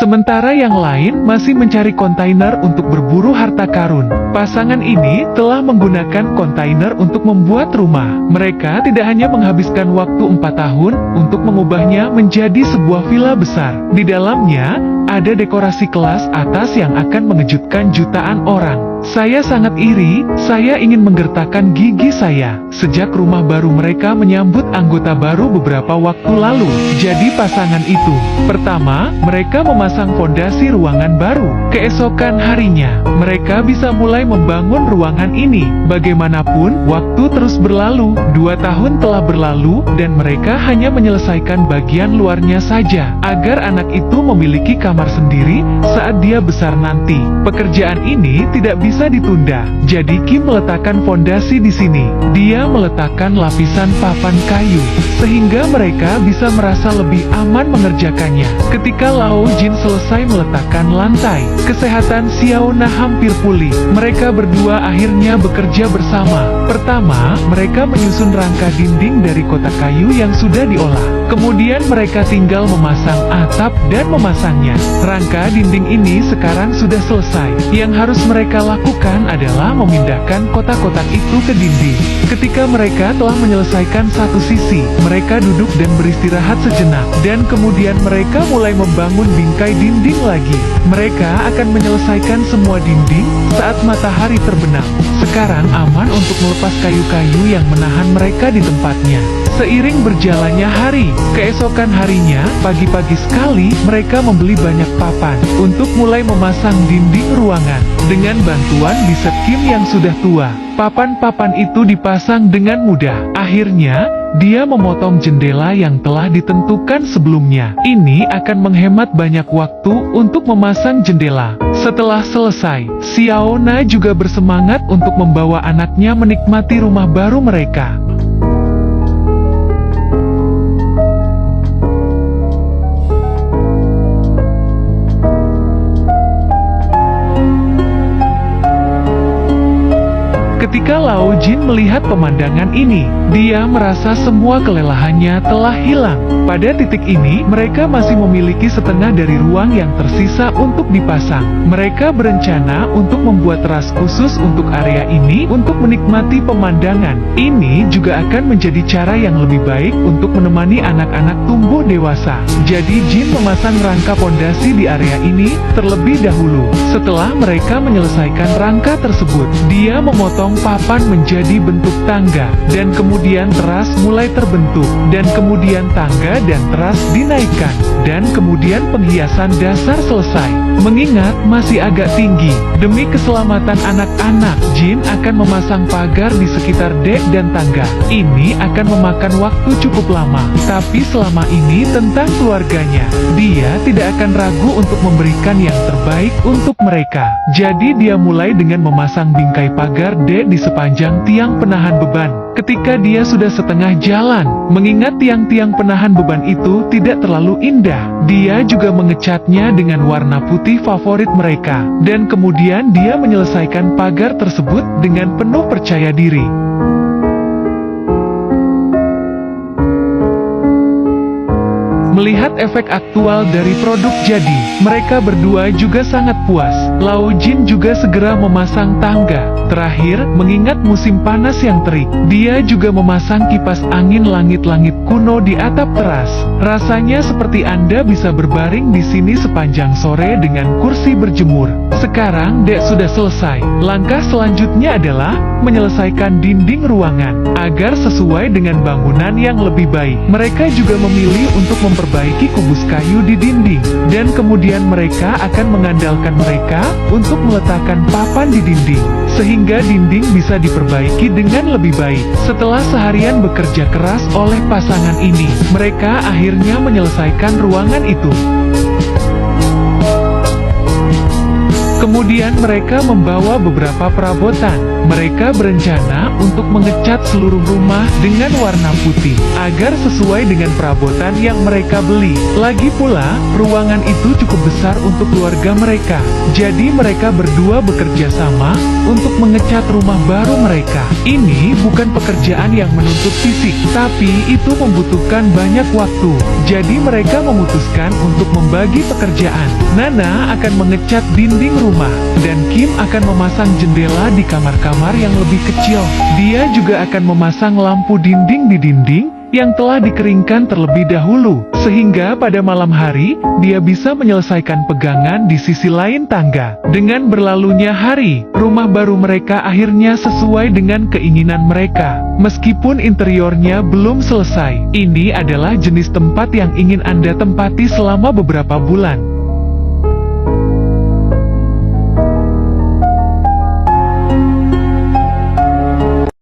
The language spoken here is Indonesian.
Sementara yang lain masih mencari kontainer untuk berburu harta karun. Pasangan ini telah menggunakan kontainer untuk membuat rumah. Mereka tidak hanya menghabiskan waktu 4 tahun untuk mengubahnya menjadi sebuah villa besar. Di dalamnya, ada dekorasi kelas atas yang akan mengejutkan jutaan orang. Saya sangat iri, saya ingin menggertakkan gigi saya. Sejak rumah baru mereka menyambut anggota baru beberapa waktu lalu. Jadi pasangan itu, pertama, mereka memasang fondasi ruangan baru. Keesokan harinya, mereka bisa mulai membangun ruangan ini. Bagaimanapun, waktu terus berlalu. 2 tahun telah berlalu, dan mereka hanya menyelesaikan bagian luarnya saja, agar anak itu memiliki kamar sendiri saat dia besar nanti. Pekerjaan ini tidak bisa ditunda. Jadi Kim meletakkan fondasi di sini. Dia meletakkan lapisan papan kayu, sehingga mereka bisa merasa lebih aman mengerjakannya. Ketika Lao Jin selesai meletakkan lantai, kesehatan Xiaona hampir pulih. Mereka berdua akhirnya bekerja bersama. Pertama, mereka menyusun rangka dinding dari kotak kayu yang sudah diolah. Kemudian mereka tinggal memasang atap dan memasangnya. Rangka dinding ini sekarang sudah selesai. Yang harus mereka lakukan adalah memindahkan kotak-kotak itu ke dinding. Ketika mereka telah menyelesaikan satu sisi, mereka duduk dan beristirahat sejenak. Dan kemudian mereka mulai membangun bingkai dinding lagi. Mereka akan menyelesaikan semua dinding saat matahari terbenam. Sekarang aman untuk melepas kayu-kayu yang menahan mereka di tempatnya. Seiring berjalannya hari, keesokan harinya, pagi-pagi sekali, mereka membeli banyak papan untuk mulai memasang dinding ruangan. Dengan bantuan biset Kim yang sudah tua, papan-papan itu dipasang dengan mudah. Akhirnya, dia memotong jendela yang telah ditentukan sebelumnya. Ini akan menghemat banyak waktu untuk memasang jendela. Setelah selesai, Xiaona juga bersemangat untuk membawa anaknya menikmati rumah baru mereka. Ketika Lao Jin melihat pemandangan ini, dia merasa semua kelelahannya telah hilang. Pada titik ini, mereka masih memiliki setengah dari ruang yang tersisa untuk dipasang. Mereka berencana untuk membuat teras khusus untuk area ini untuk menikmati pemandangan. Ini juga akan menjadi cara yang lebih baik untuk menemani anak-anak tumbuh dewasa. Jadi Jin memasang rangka pondasi di area ini terlebih dahulu. Setelah mereka menyelesaikan rangka tersebut, dia memotong papan menjadi bentuk tangga, dan kemudian teras mulai terbentuk, dan kemudian tangga dan teras dinaikkan, dan kemudian penghiasan dasar selesai. Mengingat masih agak tinggi, demi keselamatan anak-anak, Jin akan memasang pagar di sekitar dek dan tangga. Ini akan memakan waktu cukup lama, tapi selama ini tentang keluarganya, dia tidak akan ragu untuk memberikan yang terbaik untuk mereka. Jadi dia mulai dengan memasang bingkai pagar dek di sepanjang tiang penahan beban. Ketika dia sudah setengah jalan, mengingat tiang-tiang penahan beban itu tidak terlalu indah, dia juga mengecatnya dengan warna putih favorit mereka. Dan kemudian dia menyelesaikan pagar tersebut dengan penuh percaya diri. Melihat efek aktual dari produk jadi, mereka berdua juga sangat puas. Lao Jin juga segera memasang tangga. Terakhir, mengingat musim panas yang terik, dia juga memasang kipas angin langit-langit kuno di atap teras. Rasanya seperti Anda bisa berbaring di sini sepanjang sore dengan kursi berjemur. Sekarang dek sudah selesai. Langkah selanjutnya adalah menyelesaikan dinding ruangan agar sesuai dengan bangunan yang lebih baik. Mereka juga memilih untuk memperbaiki kubus kayu di dinding, dan kemudian mereka akan mengandalkan mereka untuk meletakkan papan di dinding, sehingga dinding bisa diperbaiki dengan lebih baik. Setelah seharian bekerja keras oleh pasangan ini, mereka akhirnya menyelesaikan ruangan itu. Kemudian mereka membawa beberapa perabotan Mereka berencana untuk mengecat seluruh rumah dengan warna putih, agar sesuai dengan perabotan yang mereka beli. Lagi pula, ruangan itu cukup besar untuk keluarga mereka. Jadi mereka berdua bekerja sama untuk mengecat rumah baru mereka. Ini bukan pekerjaan yang menuntut fisik, tapi itu membutuhkan banyak waktu. Jadi mereka memutuskan untuk membagi pekerjaan. Nana akan mengecat dinding rumah, dan Kim akan memasang jendela di kamar-kamar yang lebih kecil. Dia juga akan memasang lampu dinding di dinding yang telah dikeringkan terlebih dahulu, sehingga pada malam hari, dia bisa menyelesaikan pegangan di sisi lain tangga. Dengan berlalunya hari, rumah baru mereka akhirnya sesuai dengan keinginan mereka. Meskipun interiornya belum selesai, ini adalah jenis tempat yang ingin Anda tempati selama beberapa bulan.